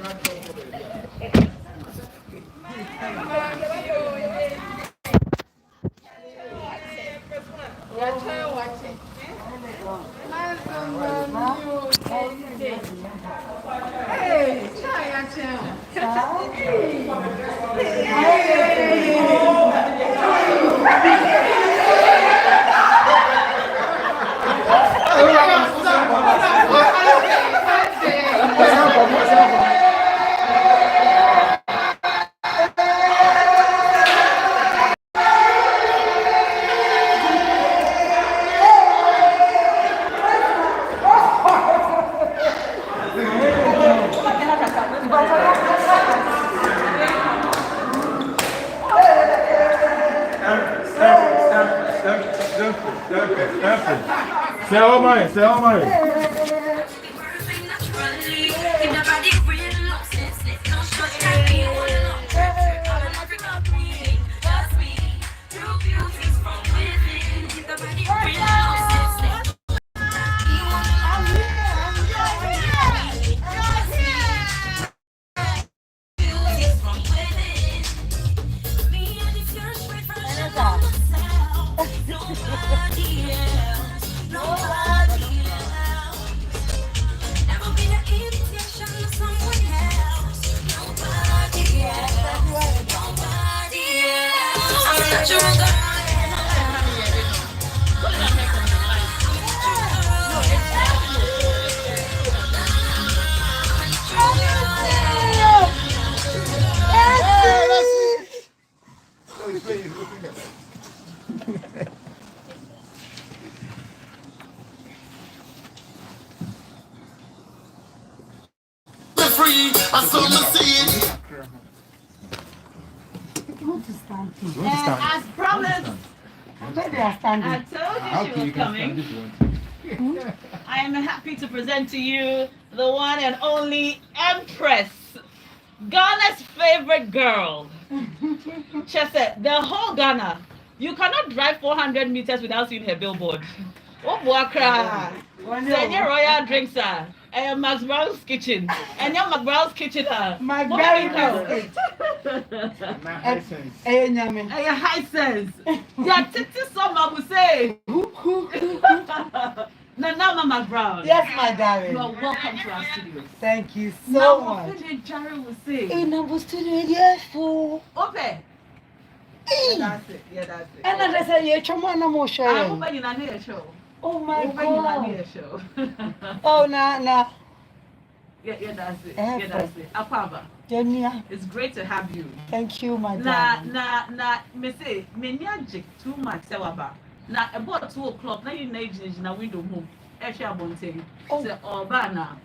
Hey, try Say all mine, say all mine. As promised, I told you she was coming. I am happy to present to you the one and only Empress, Ghana's favorite girl. She said, the whole Ghana, you cannot drive 400 meters without seeing her billboard. Oh, Boakra. Senior Royal Drinks are. And Mcbrown's kitchen. And your Mcbrown's kitchen are. Mcbrown. High sense. Yeah, Titi Summer will say. Mama Mcbrown. Yes, my darling. You are welcome to our studio. Thank you so much. Jerry will say. In our studio, yes, for. Open. Yeah, that's it. Yeah, that's it. And I said, you're Chamana Moshe. I'm opening a show. Oh my God. Show. Oh, nah. Yeah, that's it. Yeah, that's it. Akwaba. Jenia. It's great to have you. Thank you, my darling. Me say, me nyajik too much sewaba. Na about 2 o'clock, na you na window home. Eshe abonte. Say Obana.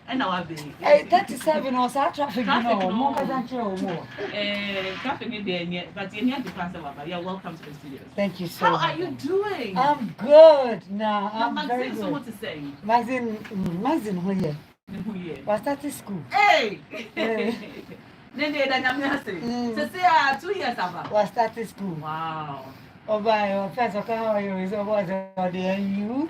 And our baby. 37 or so traffic, more than traffic in there, but you need to pass over. You're welcome to the studio. Thank you so much. How are you doing? I'm good now. I'm very good. So what to say? Magazine, who here? We started school. Hey! Then to say 2 years about. We started school. Wow. Oh, by first, how are you? So what's and you?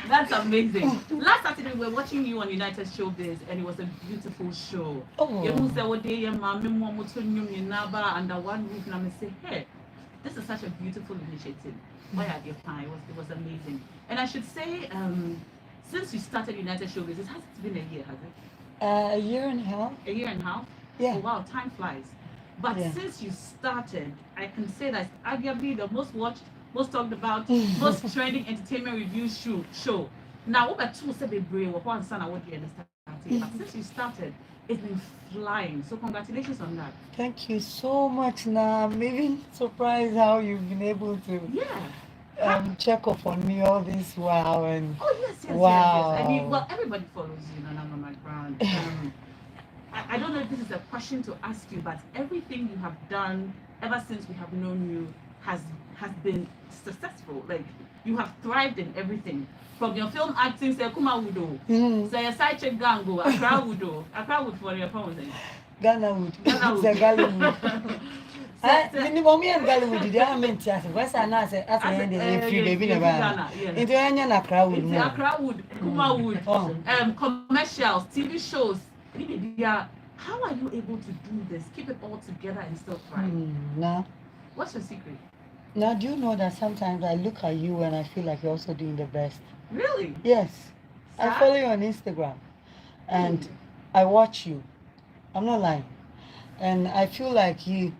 That's amazing. Last Saturday, we were watching you on United Showbiz, and it was a beautiful show. Oh. You said, what day, Mammy, under one roof, and I say, hey, this is such a beautiful initiative. Why are they fine? It was amazing. And I should say, since you started United Showbiz, it hasn't been a year, has it? A year and a half. A year and a half? Yeah. Oh, wow, time flies. But since you started, I can say that arguably the most watched, most talked about, most trending entertainment review show. Now, over 2 brave one son I would understand. But since you started, it's been flying. So congratulations on that. Thank you so much. Now I'm even surprised how you've been able to check up on me all this while and yes. I mean, well, everybody follows you, Mama Mcbrown. I don't know if this is a question to ask you, but everything you have done ever since we have known you has been successful. Like, you have thrived in everything. From your film acting, say Kuma Wudo, say a side check Gango, Accra Wudo for your phone. Ghana Wood. Minimum and Gallery did I mean to ask what's an answer at the end if you baby never into any crowd would a crowd, Kuma wood, commercials, TV shows. How are you able to do this? Keep it all together and still thrive? Now, what's your secret? Now, do you know that sometimes I look at you and I feel like you're also doing the best? Really? Yes. I follow you on Instagram and I watch you. I'm not lying. And I feel like you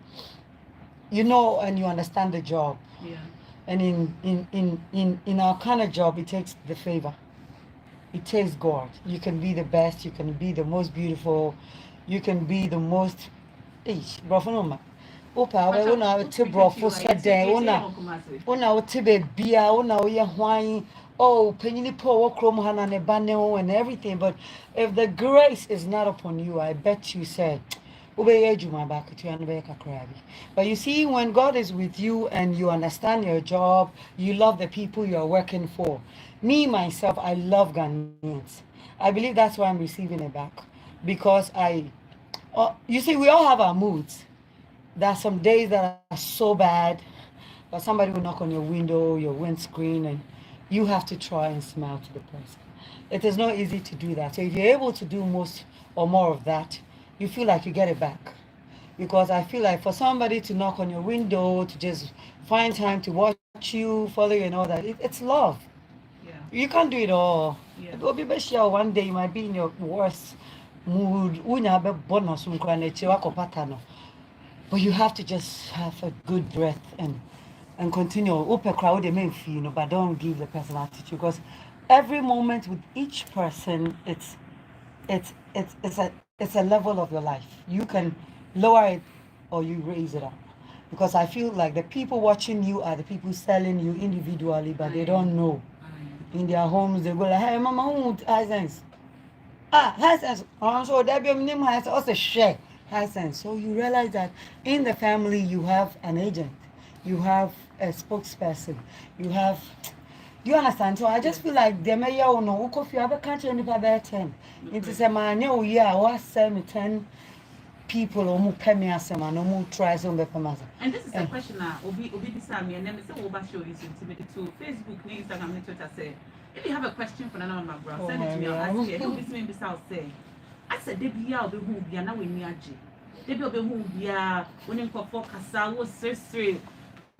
know and you understand the job. Yeah. And in our kind of job, it takes the favor. It takes God. You can be the best. You can be the most beautiful. You can be the most. Brofo Opa, we una te brofo sade, una te bebia, una ye hwine. Oh, penny po krom hana ne baneo and everything. But if the grace is not upon you, I bet you said. But you see, when God is with you and you understand your job, you love the people you are working for. Me, myself, I love Ghanaians. I believe that's why I'm receiving it back. Because you see, we all have our moods. There are some days that are so bad, but somebody will knock on your window, your windscreen, and you have to try and smile to the person. It is not easy to do that. So if you're able to do most or more of that, you feel like you get it back. Because I feel like for somebody to knock on your window, to just find time to watch you, follow you and all that, it's love. Yeah. You can't do it all. Yeah. One day you might be in your worst mood. But you have to just have a good breath and continue. Open crowd they may feel, but don't give the person attitude. Because every moment with each person, it's a level of your life. You can lower it or you raise it up. Because I feel like the people watching you are the people selling you individually, but they don't know. In their homes, they go like, hey, mama, who has sense? Has sense. So that be name has also share has sense. So you realize that in the family you have an agent, you have a spokesperson, you have. Do you understand? So I just feel like the mayor or no, if you have a country and about 10, it's a man, oh yeah, or 10 people or more pemiasema, no more tries on the pemasa. And this is a question now, Obi Bisami, and then we say, Oba show is intimidated to Facebook, Instagram, and Twitter. Say, if you have a question for another Mcbrown, send it to me. I'll ask you. Who is me? Bisao say, I said, Debbie, I'll be who be now in Miaji. Debbie will be who be when you call for Casao, Sirstri.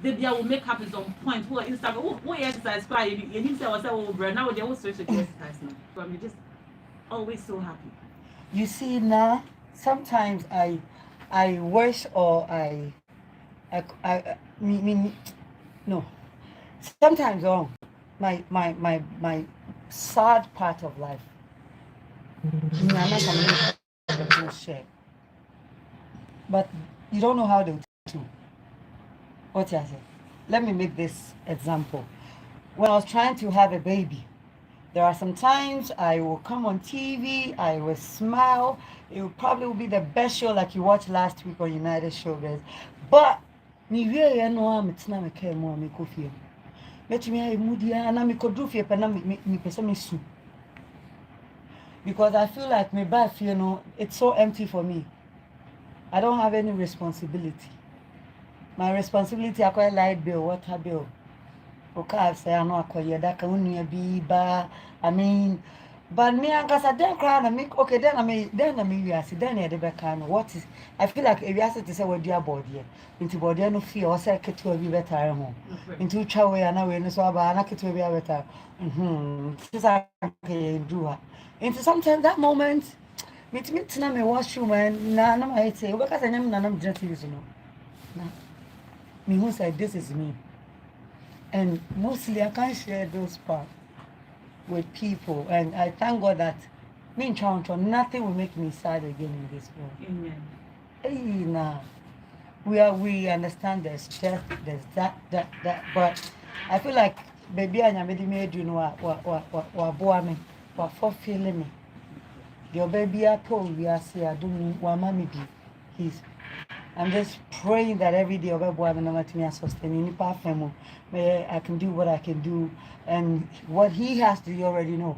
Debbie will make up his own point. Who Instagram, who exercise cry, and he said, was oh, bro, now they will search the exercise now. From you just always so happy. You see now, sometimes I wish or no. Sometimes my sad part of life. But you don't know how to do. What you say? Let me make this example. When I was trying to have a baby, there are some times I will come on TV, I will smile. It will probably be the best show like you watched last week on United Showbiz. But me really know I'm not me care more me coffee. Let me I moody and I could do fear and me person soup. Because I feel like my bath, it's so empty for me. I don't have any responsibility. My responsibility I quite light bill, water bill. Okay, I say I know I call you that can be bar. I mean, but me and Casa then cry and make okay then I mean we are then the back what is I feel like if you ask to say what dear body into body no fear or say to be better home into chow and away so about to be better. This I can do her. Into sometimes that moment meet me to me washroom and na I say because I am none of dirty me who said this is me. And mostly I can't share those parts with people. And I thank God that me in Toronto, nothing will make me sad again in this world. Amen. Hey, nah. We understand there's death, there's that. But I feel like baby I made you know what boy me, what for feeling me. Your baby I told we are say I don't know what mommy be. I'm just praying that every day of boy to me sustaining I can do what I can do and what he has to do you already know.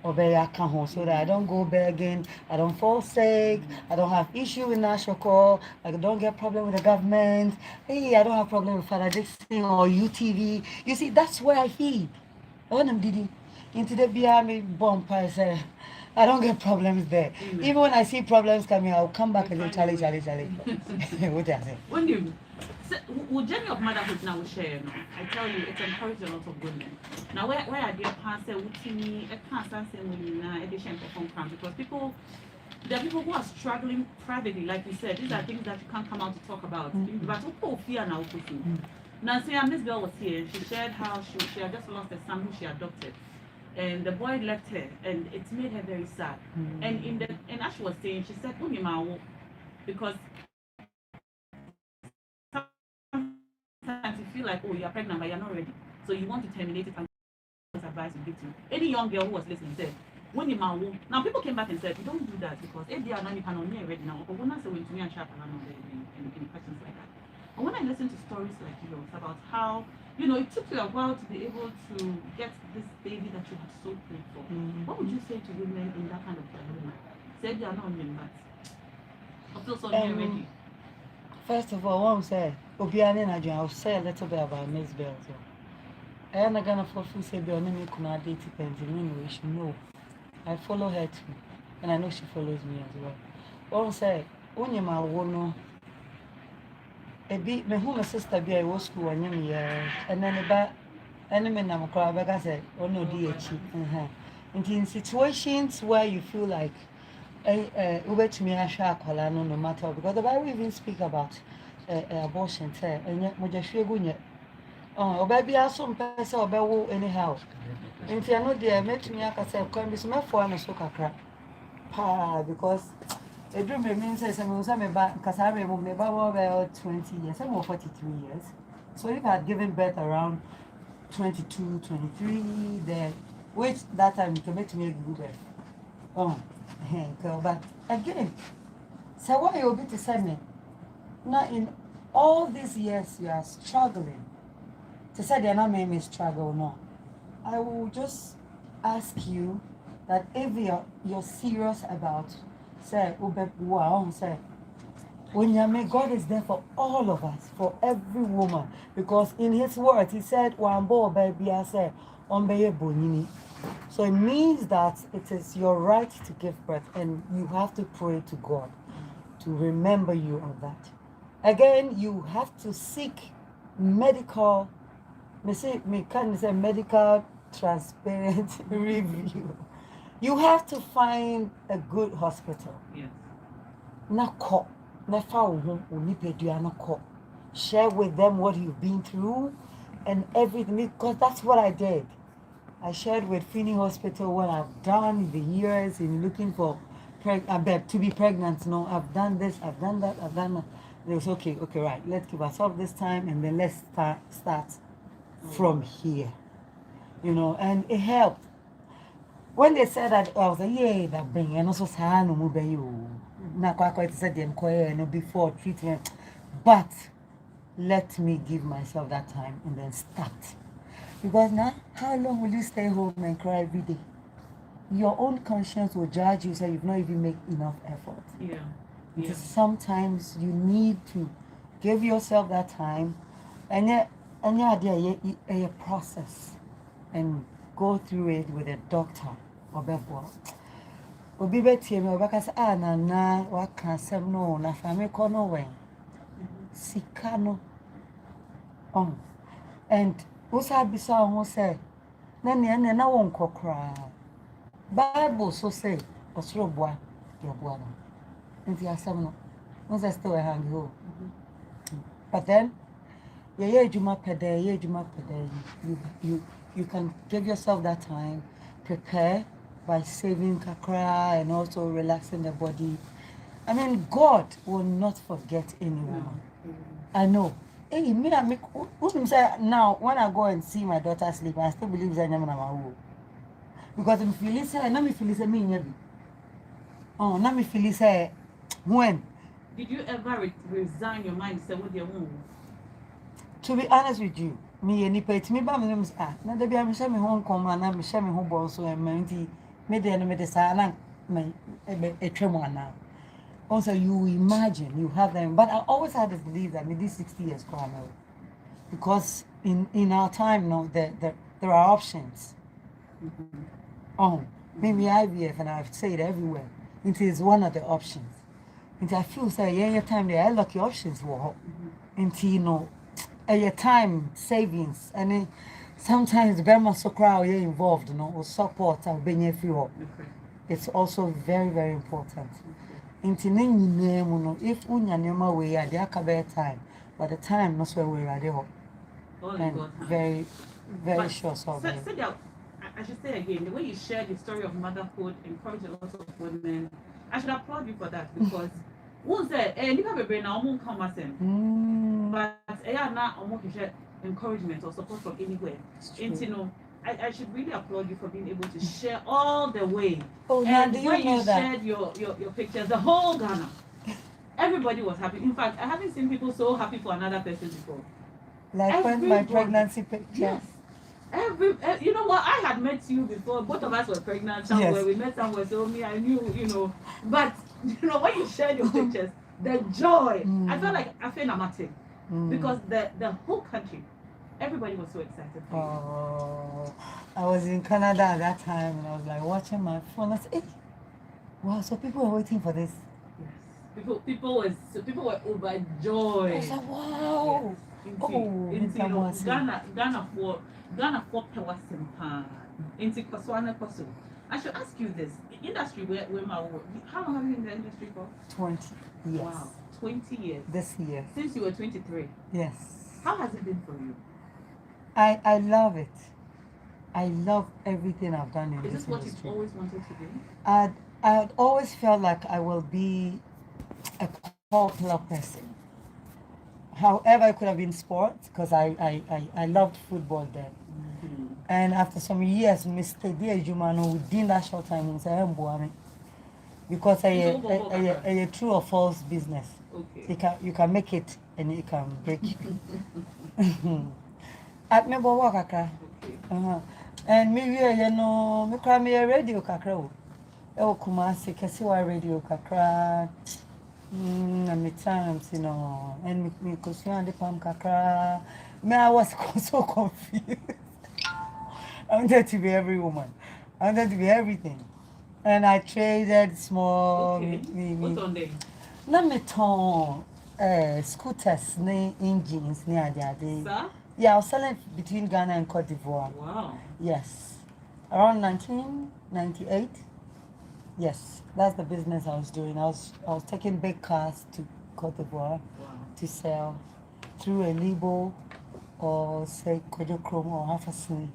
obey so that I don't go begging, I don't fall sick, I don't have issue with Ashorkor, I don't get problem with the government. Hey, I don't have problem with Father Dixon or UTV. You see, that's where I feed. When I'm did into the BRM bomb, I say, I don't get problems there. Even when I see problems coming, I'll come back and say, Charlie. What do I say? When you, with journey of motherhood now we share, I tell you, it encourages a lot of women. Now, where I did pass a wutini, a cancer, edition perform crime because there are people who are struggling privately, like you said. These are things that you can't come out to talk about. But who fear now? Nancy and Miss Bell was here. She shared how she had just lost a son who she adopted. And the boy left her, and it made her very sad. And as she was saying, she said, because sometimes you feel like, oh, you're pregnant, but you're not ready. So you want to terminate it and advice you give to any young girl who was listening said, now people came back and said, don't do that because if they are not ready now, but we're not saying to me and sharp in questions like that. And when I listen to stories like yours about how it took you a while to be able to get this baby that you had so prayed for. What would you say to women in that kind of dilemma? Say they are not men, but I feel so ready. First of all, what I'm saying, I'll say a little bit about Miss Bell. I am not gonna fulfill say be on me kuna date depends in she know. I follow her too, and I know she follows me as well. What I'm saying, only my wono. Ebi me who my sister be I was school and and then about enemy na mkra bega say ono di echi in situations where you feel like ube to me asha akwala no matter because the Bible even speak about abortion say enye moja hwegu nye oba bia so mpese obewo anyhow nti ano de metumi aka say kwan bi so mefo na so kakra pa because a dream means I say back because I remember about 20 years, I'm 43 years. So if I had given birth around 22, 23, then which that time to make me give birth. But again, so what you'll be to say me? Now in all these years you are struggling. To say they're not made me struggle, no. I will just ask you that if you're serious about say when God is there for all of us, for every woman, because in His word He said, baby, I say, so it means that it is your right to give birth, and you have to pray to God to remember you of that. Again, you have to seek medical, medical transparent review. You have to find a good hospital. Yes. Share with them what you've been through and everything, because that's what I did. I shared with Finney Hospital what I've done the years in looking for to be pregnant. No, I've done this, I've done that, I've done that. It was okay, right. Let's give ourselves this time and then let's start from here. And it helped. When they said that, I was like, yeah, that bring and also no move you. Not quite said them before treatment. But let me give myself that time and then start. Because now, how long will you stay home and cry every day? Your own conscience will judge you, so you've not even made enough effort. Yeah. Because sometimes you need to give yourself that time and a process and go through it with a doctor or before. Obi betie me obaka say na waka asem no na fami ko no wen sika no and usa bisa ho say na ne na won kokra Bible so say osoro boa ye boa no nti asem no no say still hang ho but then you can give yourself that time, prepare by saving kakra and also relaxing the body. I mean, God will not forget anyone. I know. Hey, now when I go and see my daughter sleep, I still believe that I'm because I'm feeling say, let me feel say me. Oh, let me feel say when. Did you ever resign your mind to say what you want? To be honest with you, me any pay to me by my name is now there be I'm share me home come and I'm share me home boss so and Maybe I made a tremor now. Also, you imagine you have them, but I always had this belief that maybe 60 years Kwame, because in our time now there are options. Oh, maybe IVF, and I've said everywhere. It is one of the options. And I feel say yeah, your time there, I lucky options were. And you know, your time savings, and then sometimes very so crowd you're involved, you know, or support and being free. It's also very, very important. Into name, you know, if unya we are there, time, but the time not where we are there. And very, very sure. So, I should say again, the way you shared the story of motherhood encouraged a lot of women. I should applaud you for that because once you have a brain, now won't come as him. But I not encouragement or support from anywhere. And you know, I should really applaud you for being able to share all the way. Oh, and do you when know you that? shared your pictures, the whole Ghana, everybody was happy. In fact, I haven't seen people so happy for another person before. Like when my pregnancy picture. Yes. You know what? I had met you before. Both of us were pregnant somewhere. Yes. We met somewhere, so me, I knew, you know. But you know, when you shared your pictures, the joy, I felt like I feel dramatic because the whole country, everybody was so excited for you. Oh, I was in Canada at that time, and I was like watching my phone. I said, hey, wow, so people were waiting for this. Yes. People were overjoyed. I was like, wow. Yes. Ghana for power simpan. Into Koswana Koso. I should ask you this. The industry where my work, how long have you been in the industry for? 20 years. Wow. 20 years. This year. Since you were 23. Yes. How has it been for you? I love it. I love everything I've done in this industry. Is this what you've always wanted to do? I always felt like I will be a popular person. However, it could have been sports because I loved football then. And after some years, Mr. Jumano, within that short time, we say, because a true or false business. Okay. You can make it and you can break it. At me work kakra. And me you know me cry me radio kakra o. E o Kumasi kesiwa radio kakra. Na me times you know and me kusia de pam kakra. Me I was so confused. I wanted to be every woman. I wanted to be everything. And I traded small. Okay. What's on there? Let me turn scooters, engines, Sir? Yeah, I was selling between Ghana and Cote d'Ivoire. Wow. Yes. Around 1998. Yes, that's the business I was doing. I was taking big cars to Cote d'Ivoire to sell through a label or say Kojo Chrome or Assase.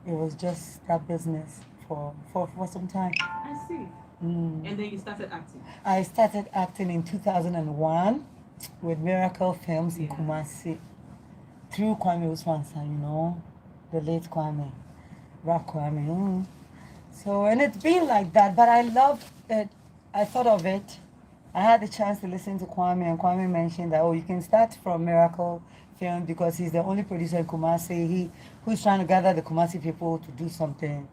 It was just that business for some time. I see. And then you started acting. I started acting in 2001 with Miracle Films in Kumasi through Kwame Usmansa, you know, the late Kwame, Rock Kwame. So, and it's been like that, but I loved it. I thought of it. I had the chance to listen to Kwame, and Kwame mentioned that, you can start from Miracle Film because he's the only producer in Kumasi. Who's trying to gather the Kumasi people to do something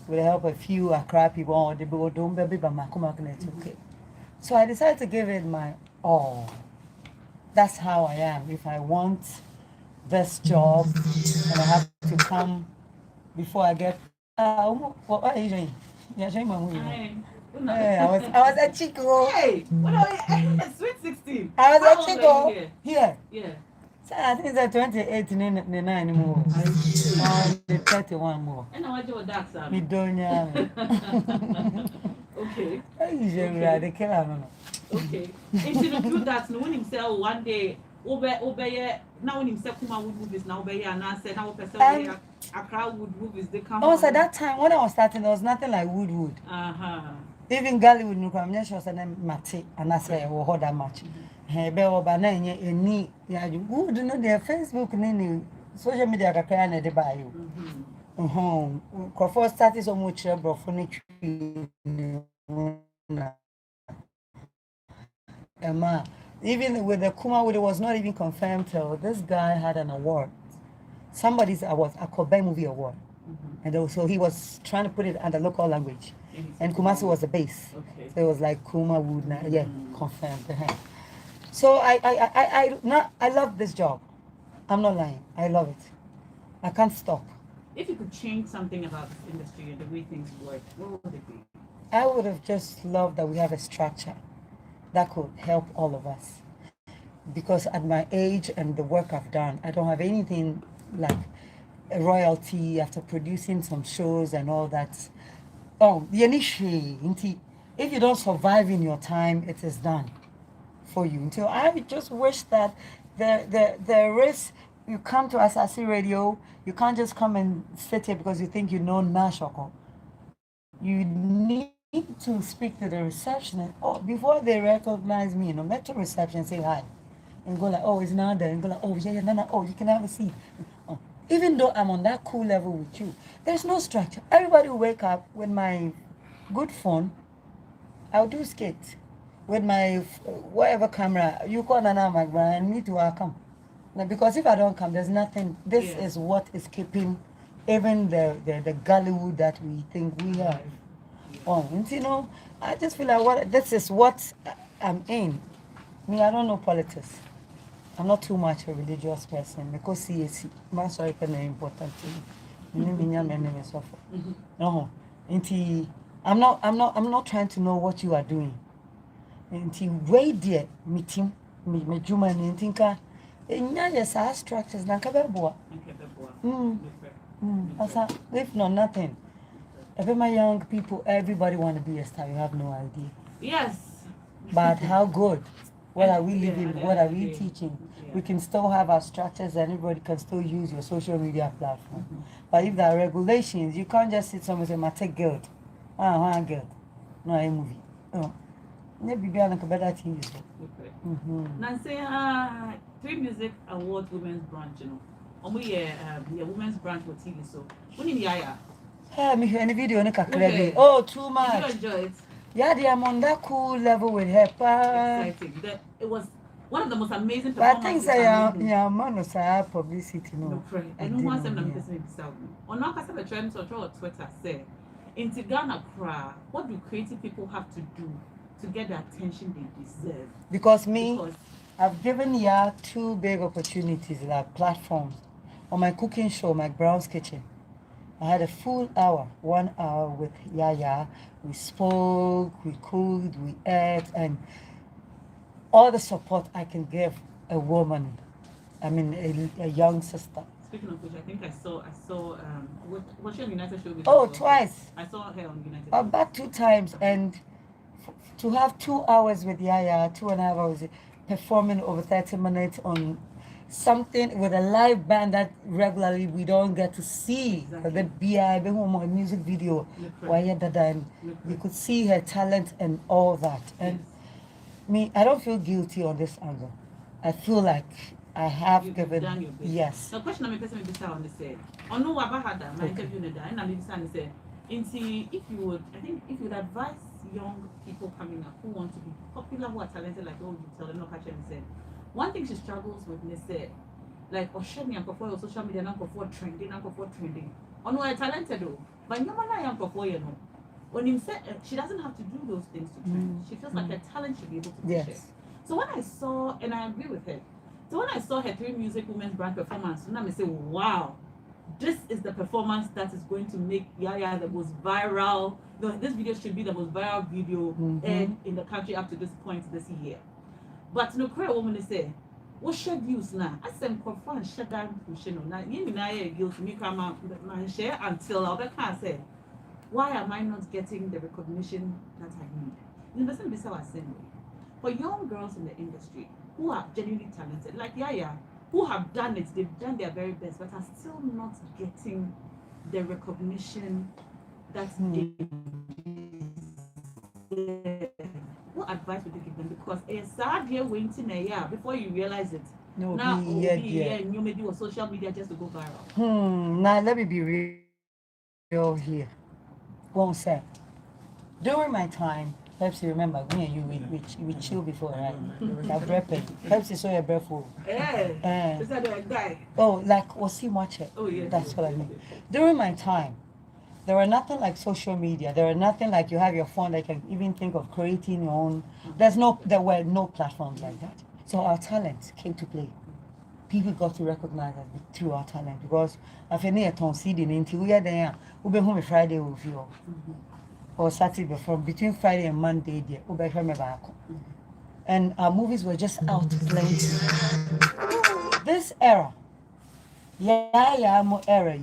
with the help of a few Accra people, or the okay. So I decided to give it my all. That's how I am. If I want this job and I have to come before I get what are you doing? You're showing my movie. Hey, I was a chico. Hey, what are you? Sweet 16. I was a chico. Here. Yeah. So I think it's 28 9 more. 31 more. And I want you dark side. Me don't know. Okay. They kill her. Okay. If you do that, no one himself one day obey now when himself come out with movies now obey and I said now person a crowd would movies they come. Also at that time when I was starting there was nothing like Woodwood. Even Gollywood no come just was name Mate and I say we hold that much. Be oba na enye eni ya Wood no their Facebook ni social media kakra na de buy you. Crofo started so much bro for Emma, even with the Kuma, it was not even confirmed till this guy had an award. Somebody's award, a Kobe movie award. And also he was trying to put it under local language. and Kumasi was the base. Okay. So it was like Kuma would yeah, confirmed. So I love this job. I'm not lying. I love it. I can't stop. If you could change something about this industry and the way things work, what would it be? I would have just loved that we have a structure that could help all of us. Because at my age and the work I've done, I don't have anything like a royalty after producing some shows and all that. Oh, the initial, if you don't survive in your time, it is done for you. So I just wish that there is, you come to Assase Radio, you can't just come and sit here because you think you know Ashorkor. You need to speak to the receptionist before they recognize me, met to reception, say hi. And go like, oh, it's not there. And go like, oh, yeah, no, oh, you can have a seat. Oh. Even though I'm on that cool level with you, there's no structure. Everybody will wake up with my good phone. I'll do skits. With my whatever camera, you call Nana Mcbrown and me too, I'll come. Now, because if I don't come, there's nothing. This is what is keeping even the Gollywood that we think we have. Oh, and I just feel like this is what I'm in. Me, I don't know politics. I'm not too much a religious person because CAC, my sorry, is important to me. No, I'm not trying to know what you are doing. Until way there, meeting me, Juma, and Tinka, and yes, our structures, Nakabeboa. If not, nothing. Every my young people, everybody want to be a star. You have no idea. Yes. But how good? What are we living? What are we teaching? We can still have our structures and everybody can still use your social media platform. But if there are regulations, you can't just sit somewhere and say, take guild. Guild. No, a movie. Oh. Maybe be on a better TV. Nancy, 3 Music Awards Women's Branch, the Women's Branch for TV. So, when in Yaya? Me hear any video, oh, too much. Did you enjoy it? Yeah, I'm on that cool level with her. Exciting. It was one of the most amazing performances. But I think man of publicity. No, and no one said I'm listening to sound. On our customer trends or Twitter say, in Ghana, what do creative people have to do to get the attention they deserve? Because I've given ya 2 big opportunities, like platforms. On my cooking show, Mcbrown's Kitchen, I had a full hour, 1 hour with Yaya. We spoke, we cooked, we ate, and all the support I can give a woman, a young sister. Speaking of which, I think I saw, was she on United Show? Oh, twice. I saw her on United. About 2 times, and to have 2 hours with Yaya, 2.5 hours, performing over 30 minutes on something with a live band that regularly we don't get to see. Exactly. The BI, music video, and you could see her talent and all that. And I don't feel guilty on this angle. I feel like I have given. Done your best. Yes. The question I'm person maybe on the say. On no I've had that my interview in the day, and I'm maybe say, if you would advise young people coming up who want to be popular, who are talented, like you tell them, not catch them say. One thing she struggles with is like showing young people social media, not for trending. On no talented though, but no man young people, when you say she doesn't have to do those things to trend. She feels like her talent should be able to push it. So when I saw, and I agree with her, so when I saw her 3 Music Women's Brand performance, I say, wow, this is the performance that is going to make Yaya the most viral. This video should be the most viral video in the country up to this point this year. But no cry woman is say, what should views now? I said, confront shut down pushing. Now, you mean guilty me come out share until I can't say, why am I not getting the recognition that I need? You understand this how I say for young girls in the industry who are genuinely talented, like Yaya, who have done it, they've done their very best, but are still not getting the recognition that they what advice would you give them? Because a sad year waiting a year before you realize it. No, now and you may do a social media just to go viral. Now let me be real here. One sec. During my time, perhaps you remember me and you we chill before, right? I've rapping. Perhaps you saw your breath full. Is that a guy? Oh, like was he watching? Oh yeah. That's what I mean. During my time, there were nothing like social media. There were nothing like you have your phone that can even think of creating your own. There were no platforms like that. So our talent came to play. People got to recognize us through our talent because if any at seeding into we are there, we be home Friday with you or Saturday from between Friday and Monday there, we be back. And our movies were just out plenty. This era, more era.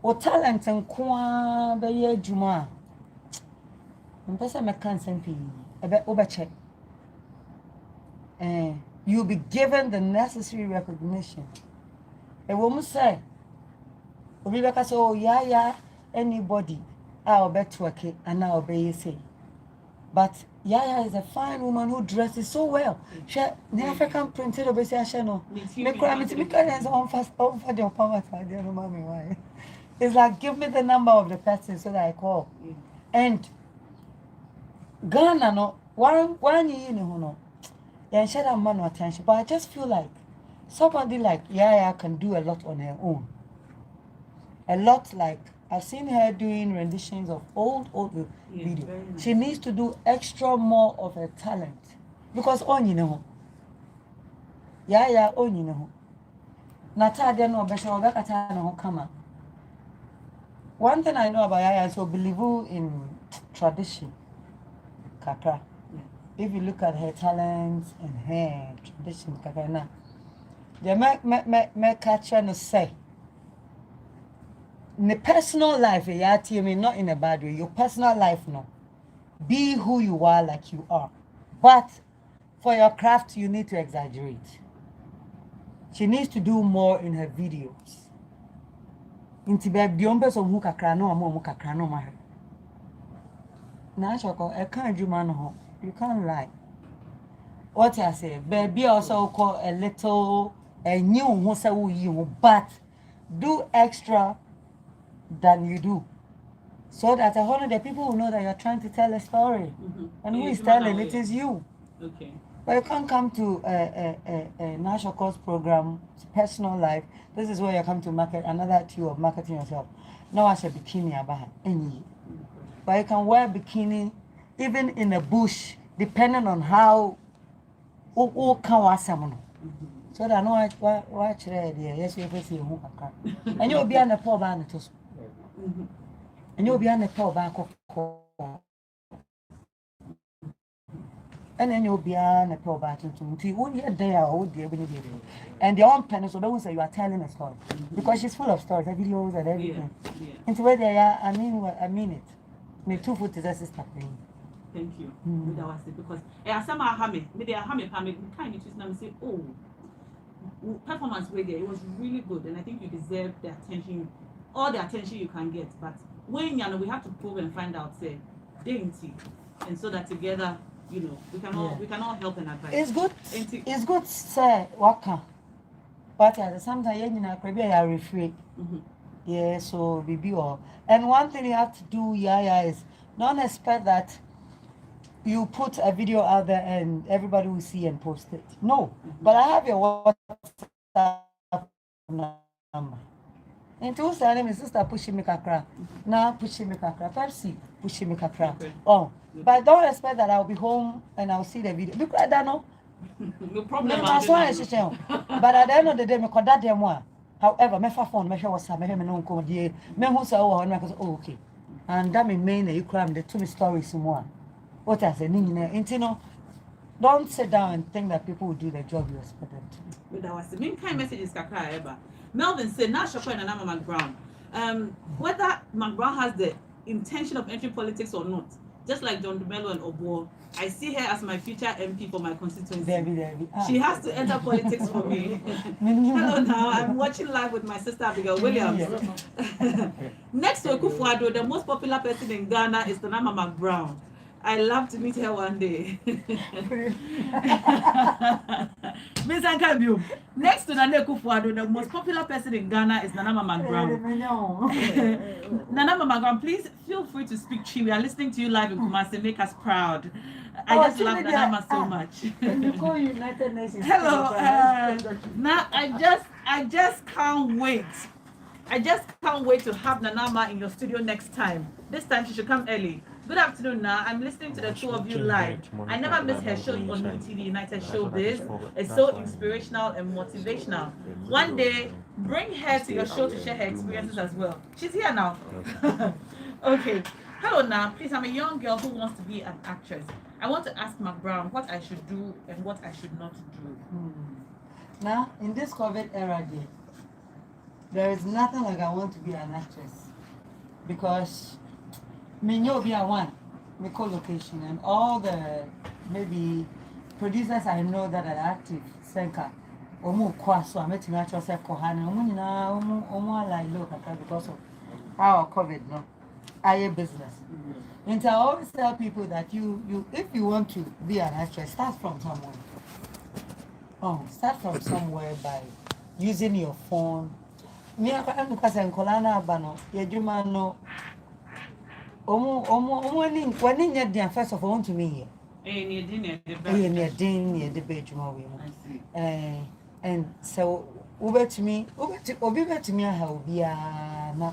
O talent and kwa be ye juma. Mpesa me kan sempi. Ebe obeche. You'll be given the necessary recognition. A woman say, Rebecca say, oh yeah, anybody, I'll bet work it and I'll be you say. But Yaya is a fine woman who dresses so well. She the African printed obese she no. Me cry me because on for the power I don't know mommy why. It's like give me the number of the person so that I call. Yeah. And Ghana no one you know. Yeah, share that man attention. But I just feel like somebody like Yaya can do a lot on her own. A lot like I've seen her doing renditions of old videos. Nice. She needs to do extra more of her talent. Because on you know. Yaya on you know. Natalia no Besha no come. One thing I know about Yaya is so believe in tradition. Kakra. If you look at her talents and her tradition, Kakana, the me catch no say. In the personal life, not in a bad way. Your personal life, no. Be who you are, like you are. But for your craft, you need to exaggerate. She needs to do more in her videos. Inti the umbes of muka krano amo muka krano ma. Na Ashorkor, I can't do man ho. You can't lie. What I say, baby also call a little a new you, but do extra than you do. So that one of the people will know that you're trying to tell a story. And who is telling it is you. Okay. But you can't come to a Ashorkor's program, personal life. This is where you come to market another tool of marketing yourself. Now I say bikini about any. But you can wear bikini even in a bush, depending on how who can wear someone. So that I know watch there. Yes, you will see who can. And you'll be on the poor band too. And you'll be on the poor back of. And then you'll be on a pro battle to you won't get there or would be able to do it. And the own penny, so those say you are telling a story. Because she's full of stories, her videos and everything. Into where they are, I mean it. Me 2 foot is a sister thing. Thank you. That was it because some are hammy, maybe a hammy, kind of choose and say, oh, performance way there, it was really good, and I think you deserve the attention, all the attention you can get. But when you know, we have to prove and find out, say, dainty, and so that together. You know, we can all help and advise. It's good, sir. Waka. But at the same time, you know, maybe I refrain. Yeah, so be all. And one thing you have to do, is not expect that you put a video out there and everybody will see and post it. No, but I have your WhatsApp number. And to say, my sister pushing me kakra. Now pushing me kakra. Pepsi pushing me kakra. Oh. But don't expect that I'll be home and I'll see the video. Because I don't know. No problem. But at the end of the day, me call that them one. However, me phone, me WhatsApp, me no come there. Me who say oh okay. And that me mean that you cram the 2 stories more. What I say, don't sit down and think that people will do the job you expect them to. But that was the main kind message is kakra ever. Melvin said, now Ashorkor and Anama Mcbrown. Whether Mcbrown has the intention of entering politics or not, just like John Dumelo and Obo, I see her as my future MP for my constituency. Debbie. She has to enter politics for me. Hello now, I'm watching live with my sister Abigail Williams. Next to Akufo-Addo, the most popular person in Ghana is Anama Mcbrown. I love to meet her one day. Miss Ankabio, next to Nana Akufo-Addo, the most popular person in Ghana is Anama Mcbrown. Anama Mcbrown, please feel free to speak Chi. We are listening to you live in Kumasi. Make us proud. I just love Anama so much. Hello. Now I just can't wait I just can't wait to have Nanama in your studio next time. This time she should come early. Good afternoon, Na. I'm listening to the two of you live. I never miss her show on UTV United Showbiz. It's so inspirational and motivational. One day, bring her to your show to share her experiences as well. She's here now. Okay. Hello, Na. Please, I'm a young girl who wants to be an actress. I want to ask Mcbrown what I should do and what I should not do. Now, in this COVID era, there is nothing like I want to be an actress because me know be a one, me co-location and all the maybe producers I know that are active, Senka, Omu Kwaso, I met natural self Kohana, Omu like look at because of our COVID, no, I business. And I always tell people that you if you want to be an actress, start from somewhere. Start from somewhere by using your phone. Me akwa because enkolana abano yejuma no omo wani nya dia first of all want to me here Near dinner, the bedroom we and so ube to me obi to me ha obi na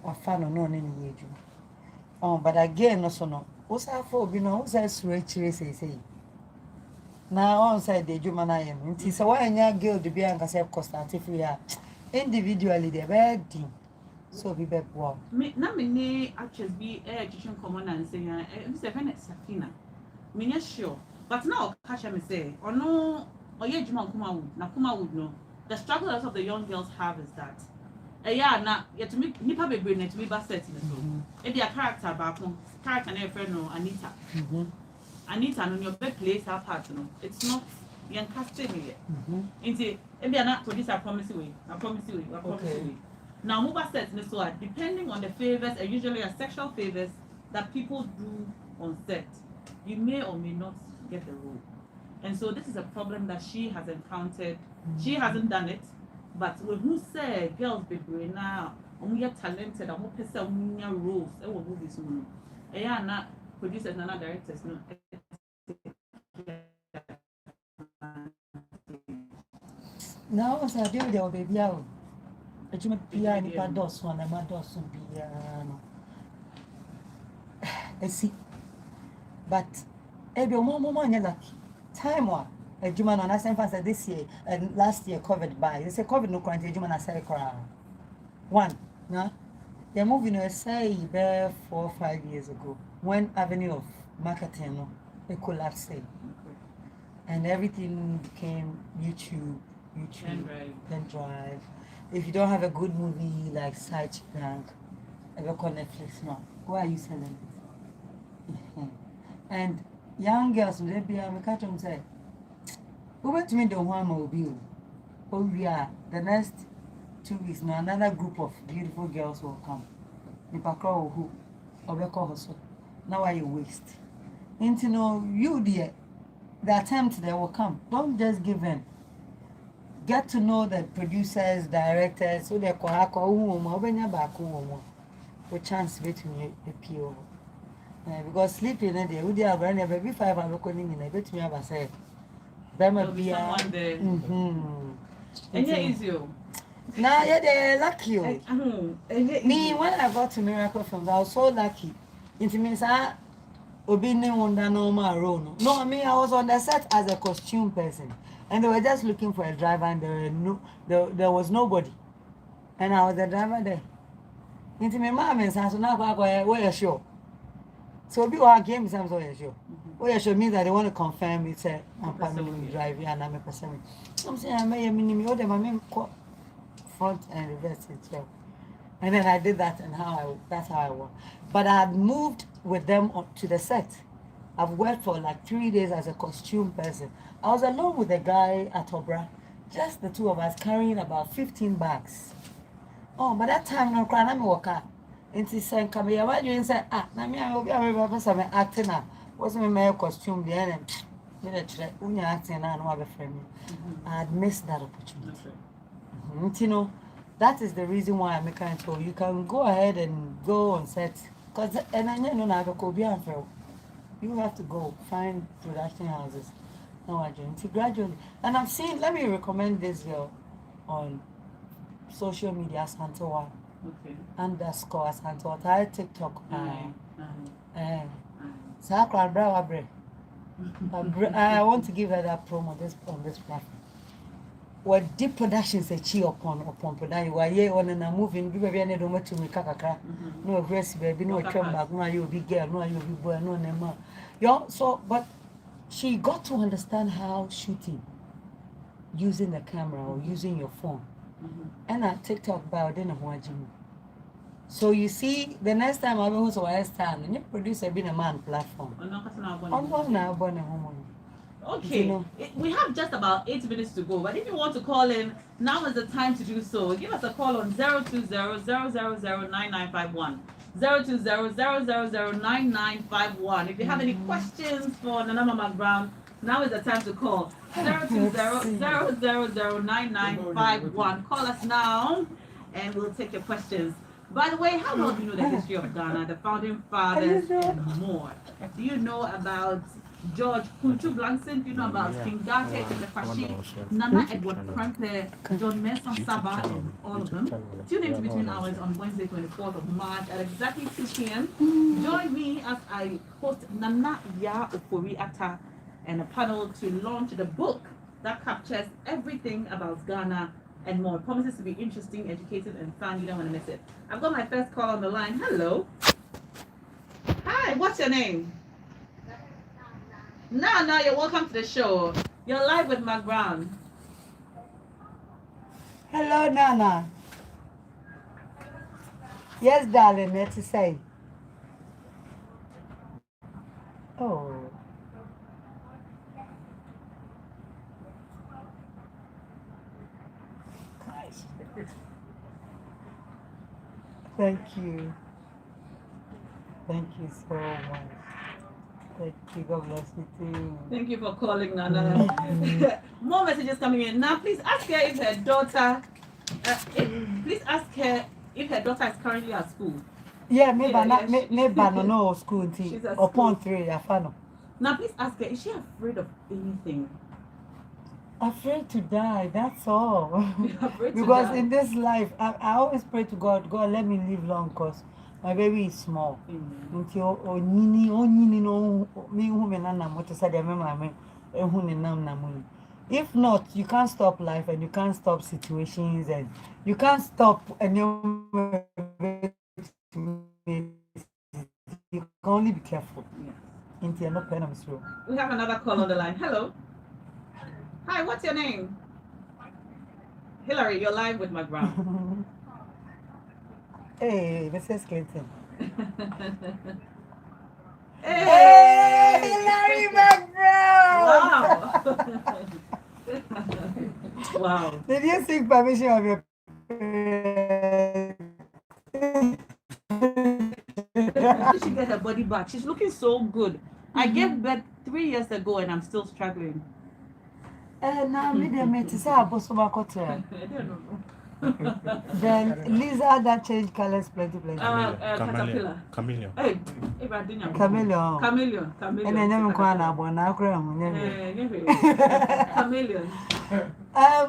wafa no ni yejuma but again no so no usa for obi no usa sure chire say na on side the juma na yem nti so wa nya girl de bia nka say constante free individually they bad thing so be bad wow me na me ni actress be education common and say me say fene Safina me nya sure but now catch me say ono oye juma kuma wood no the struggle of the young girls have is that yeah na yet to me nipa be brain to me ba set in so e dia character ba character na friend no Anita Anita no your bed plays her part no it's not young casting here. Inti maybe not producer I promise you. Now mobile sets so depending on the favors and usually a sexual favors that people do on set, you may or may not get the role. And so this is a problem that she has encountered. She hasn't done it, but with who say girls be brain now, get talented and who say roles and will movies no. Yeah, not producers and not directors no. Now as I do the baby out. A juma pia ni pa dos one ma dos pia no. I see. But every moment you're lucky. Time one. A juma no na same fast this year and last year COVID by. They say COVID no quarantine juma na say one. No. The movie no say 4 or 5 years ago when Avenue of Marketing no it collapsed. And everything became YouTube, then drive. If you don't have a good movie like Side Bank, I go call Netflix now. Why are you selling it? And young girls will be able to catch them say, who went to me the one mobile? Oh yeah, the next 2 weeks now another group of beautiful girls will come. You call who or call her so. Now why you waste? And to know you dear. The attempt that will come. Don't just give in. Get to know the producers, directors, so they for chance between the PO. Because sleeping in there, we are running every 5 hours in a bit me have said. There'll be someone there. And yeah, is you. Now, yeah, they're lucky. Me, when I got to Miracle Films, I was so lucky. It means Obini under normal role. No, I mean I was on the set as a costume person, and they were just looking for a driver, and there was nobody, and I was the driver there. Into my mom and son, so now where you sure? So be our game sounds where you sure. Where you sure means that they want to confirm it's a permanent driver and I'm a person. I'm saying I may mean me order my main front and reverse it. And then I did that, and that's how I work. But I had moved with them to the set. I've worked for like 3 days as a costume person. I was alone with the guy at Obra, just the two of us carrying about 15 bags. Oh, by that time, no crying, I'm walking. And she said, "Come here, what you say? Now me, I will be a person acting now. What's my costume? The end, when you're acting now, no other friend. I had missed that opportunity. You know. That is the reason why I'm kind of you can go ahead and go on set. Because and I know you have to go find production houses. No, I don't. Gradually. And I've seen, let me recommend this girl on social media Santoa Okay. _ Santoa. I TikTok. Sakra I want to give her that promo on this platform. What deep productions a chi upon production. Why ye on and moving, give a very no to me kakaka. No aggressive baby, no turn back, no you be girl, no you be boy, no nema. So but she got to understand how shooting using the camera or using your phone. And I TikTok about then watching. So you see, the next time I will also stand and you producer being a man platform. Okay, you know, we have just about 8 minutes to go, but if you want to call in, now is the time to do so. Give us a call on 020-000-9951. 020-000-9951. If you have any questions for Nanama Mcbrown, now is the time to call 020-000-9951. Call us now and we'll take your questions. By the way, how well do you know the history of Ghana, the founding fathers, and more? Do you know about George Kunchu Blankson? Do you know about King Gate and the Fashi, Nana Edward Franklin, John Mason Saba, and all of them? Tune in between hours on Wednesday, 24th of March at exactly 2 p.m. Join me as I host Nana Ya Okori Ata and a panel to launch the book that captures everything about Ghana and more. It promises to be interesting, educative, and fun. You don't want to miss it. I've got my first call on the line. Hello. Hi, what's your name? No, you're welcome to the show. You're live with Mcbrown. Hello, Nana. Yes, darling, let's say. Oh. Thank you. Thank you so much. Thank you. God bless you too. Thank you for calling, Nana. More messages coming in. Now, please ask her if her daughter, please ask her if her daughter is currently at school. Yeah, maybe no school. She's at upon school. 3, I found. Now, please ask her, is she afraid of anything? Afraid to die, that's all. Afraid because to die. In this life, I always pray to God, God, let me live long because my baby is small. If not, you can't stop life and you can't stop situations and you can't stop any. You can only be careful. We have another call on the line. Hello. Hi, what's your name? Hillary, you're live with Mcbrown. Hey, Mrs. Clinton. Hey, Hillary Mcbrown! Wow. Wow. Did you seek permission of your parents? She should get her body back. She's looking so good. I gave birth 3 years ago and I'm still struggling. Now, me to say I don't know. Then lizard that change colors plenty. Caterpillar. Chameleon. Hey, Chameleon. And then I'm going to Chameleon. I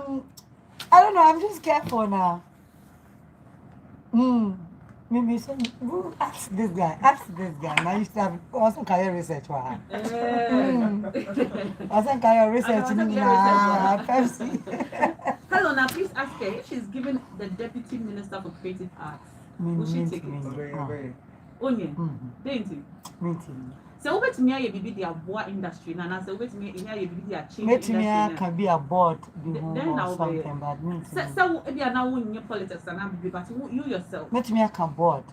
don't know. I'm just careful now. Maybe some ask this guy. Now you still have also career research. Also career research. Hello, now please ask her if she's given the Deputy Minister for Creative Arts. Will she take it? Onion. Dainty. So over to me, I be the board industry. Now, so over to me, I be the change industry. Can be a board. Then I'll be. So if you are now in your politics, and I'm be, but you yourself. Let me a board.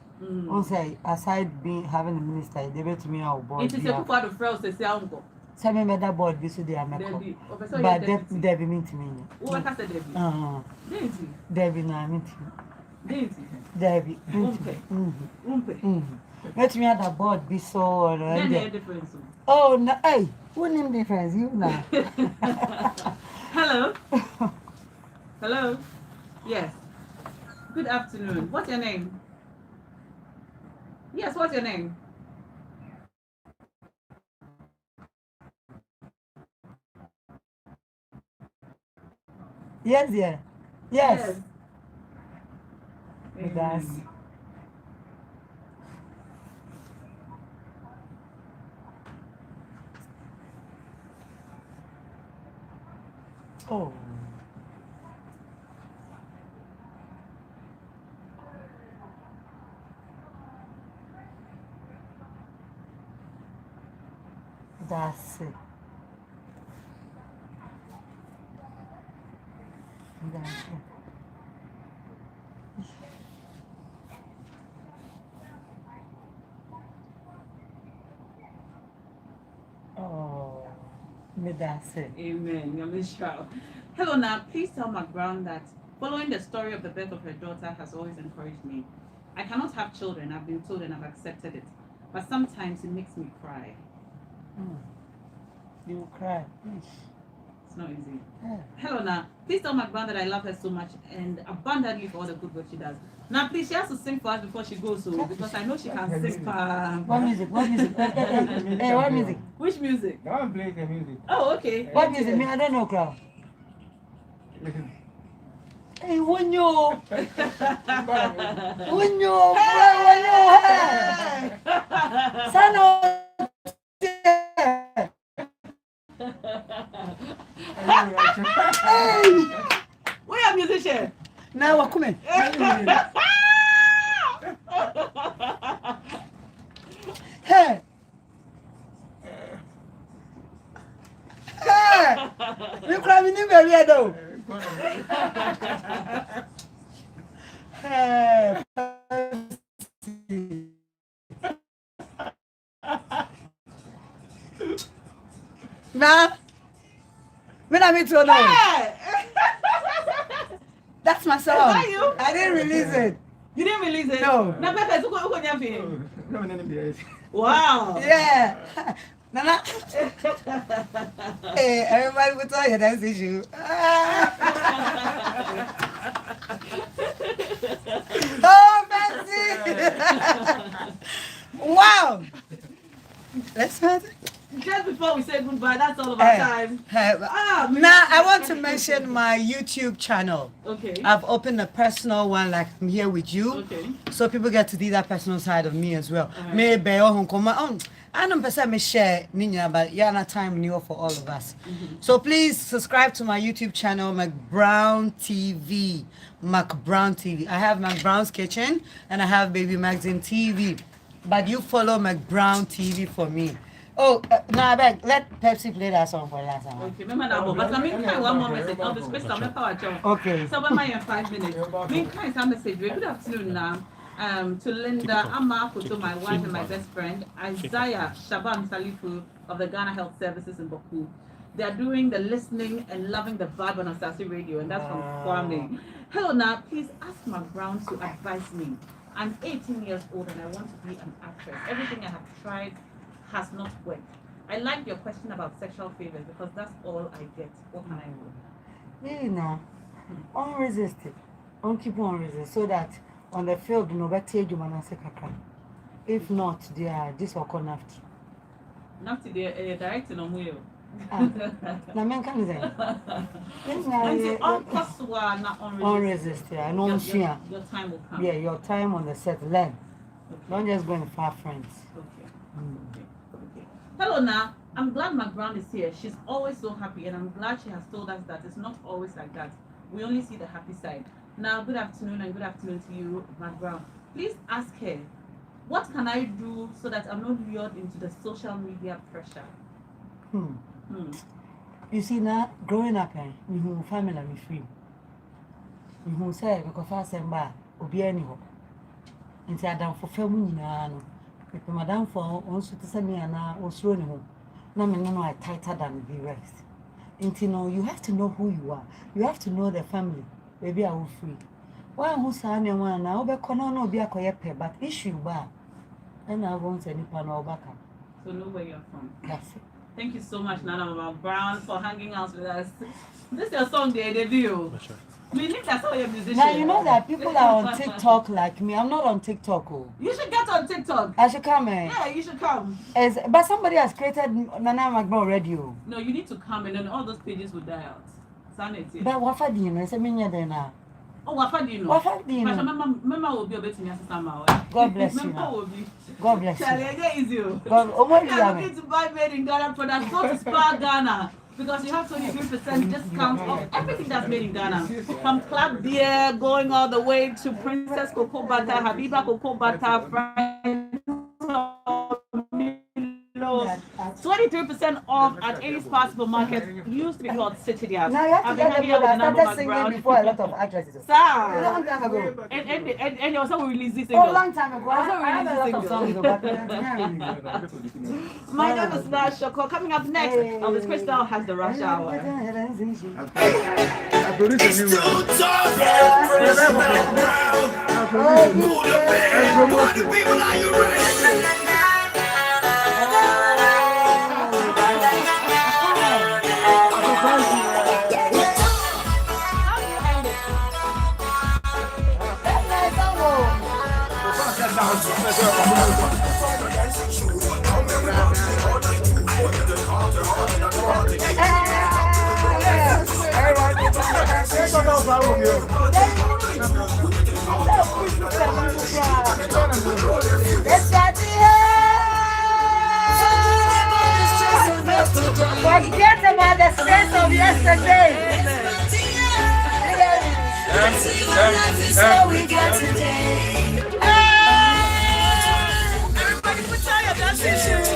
Say aside being having a minister, they bet me our board. It is a part of fraud. Say uncle. Some me that board be so they are make. But Debbie mean to me. What has Debbie? Dainty. Debbie na mean to me. Dainty. Debbie. Umpe. Let me have that board be so. Then the difference. Oh no! Hey, what name difference? You now. Hello. Hello. Yes. Good afternoon. What's your name? Yes. What's your name? Yes. That's oh. That's it. That's it. Oh, me that's it. Amen. You're Miss Charles. Hello, now. Please tell Mcbrown that following the story of the birth of her daughter has always encouraged me. I cannot have children, I've been told, and I've accepted it. But sometimes it makes me cry. You will cry. It's not easy. Yeah. Hello, now. Please tell Mcbrown that I love her so much and abundantly for all the good work she does. Now, please, she has to sing for us before she goes, so because I know she can sing. What music? What music? Hey, what music? Which music? Now I'm playing the music. Oh, okay. What music? Me, I don't know, crowd. Hey, when you, hey. Son of hey. We are musician. Now, what come in? Hey. Hey. You crying in very though. Hey. Nah. When I meet you now. That's my song. Is that you? I didn't release it. You didn't release it? No. Wow. Yeah. Nana. Hey, everybody will tell you that's issue. Oh, fancy. Wow. Let's have it. Just before we say goodbye, that's all of our time. Now, I want to mention my YouTube channel. Okay. I've opened a personal one, like I'm here with you. Okay. So people get to see that personal side of me as well. Right. Maybe I don't person share Ninya, but yeah, not time new for all of us. So please subscribe to my YouTube channel, Mcbrown TV. Mcbrown TV. I have Mcbrown's Kitchen and I have Baby Magazine TV. But you follow Mcbrown TV for me. Oh, now I beg, let Pepsi play that song for last time. Okay, remember that one. But I mean, one more message. I'll be spaced on my power job. Okay. So, when in 5 minutes. Mean kind of message. Good afternoon now. To Linda Amako, to my wife and my best friend, Isaiah Shaban Salifu of the Ghana Health Services in Boku. They are doing the listening and loving the vibe on Assase Radio, and that's from Kwame. Hello, now, please ask Mcbrown to advise me. I'm 18 years old and I want to be an actress. Everything I have tried has not worked. I like your question about sexual favors because that's all I get. What can I do? You know, unresisted. Keep on resist so that on the field, no better you man say kaka. If not, they are this or connect. Not to the directing on wheel. Na men can say. Unresisted. I know your time will come. Yeah, your time on the set. Learn. Okay. Don't just go and far friends. Okay. Okay. Hello, now. I'm glad Mcbrown is here. She's always so happy, and I'm glad she has told us that it's not always like that. We only see the happy side. Now, good afternoon, and good afternoon to you, Mcbrown. Please ask her, what can I do so that I'm not lured into the social media pressure? You see, now, growing up, me who family me free. Me who say, because I say, obi anyhow. And say, I don't fulfill me, if madam for also to send me an also anyhow. No, no, I tighter than the rest. And you know, you have to know who you are. You have to know the family. Baby, I will free. Why who's saying one now? Be no be a pay, but issue bar. And I won't any pan or back up. So know where you're from. That's it. Thank you so much, Nana Mcbrown, for hanging out with us. This is your song, the debut. We need that's all your musician. Now you know that people are on TikTok like me. I'm not on TikTok. Oh. You should get on TikTok. I should come. Yeah, you should come. But somebody has created Nana Mcbrown Radio. No, you need to come and then all those pages will die out. Sanity. But what for dinner? Say me there now. Oh, what do you know? What do you know? Mama will be a bit in your sister. God bless you. God bless you. God, I'm looking to buy made in Ghana products, go to Spa Ghana. Because you have 23% discount off everything that's made in Ghana. From club beer, going all the way to Princess Cocoa Butter, Habiba Cocoa Butter, French 23% off at any Spa supermarket. Used to be called City House. Now you have to get the I started singing before a lot of actresses. Sir. A long time ago. And you also released this single. Oh, long time ago. I have a lot of songs. My name is Ashorkor. Coming up next, Elvis Crystal has the rush hour. I produced a new Forget about the stress of yesterday. Everybody put your dancing shoes.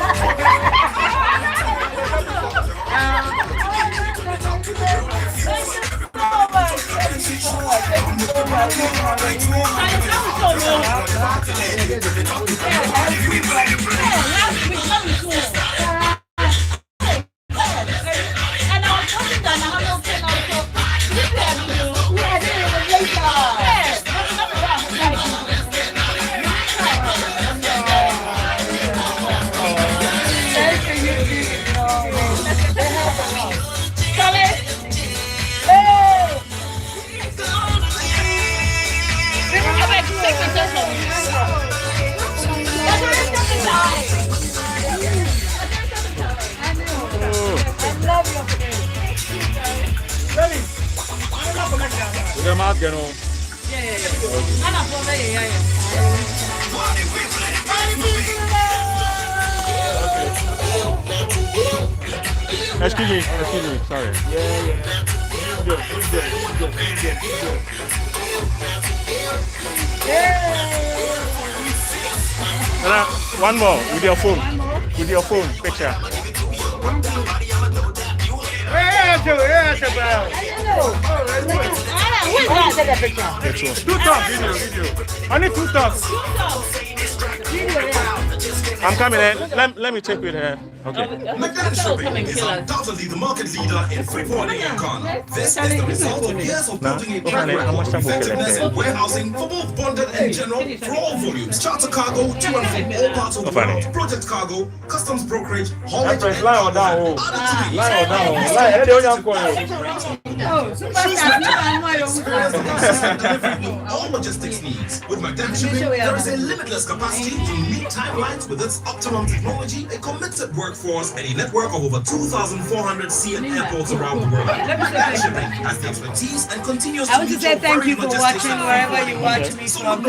Excuse me, sorry. One more with your phone. With your phone, picture. Two tops, video. Only two tops. I'm coming in. Let me check with her. Okay. Mcbrown Shipping is undoubtedly the market leader in freight forwarding in Ghana. This is the result of years of building a track record of effectiveness in warehousing for both bonded and general for all volumes. Charter cargo to and from all parts of the world. Project cargo, customs brokerage, haulage, and cargo. All logistics needs. With Mcbrown Shipping, there is a limitless capacity to meet timelines with its optimum technology, a committed workforce, and a network of over 2,400 CN airports around the world. Mcbrown Shipping has the expertise and continues to I want to say thank you for watching wherever you watch me from.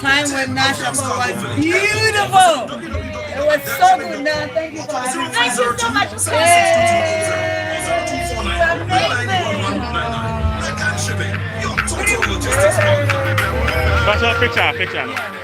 Time with Ashorkor was beautiful. It was so good now. Thank you for having me. Thank you so much. Mcbrown Shipping, your total logistics. Picture.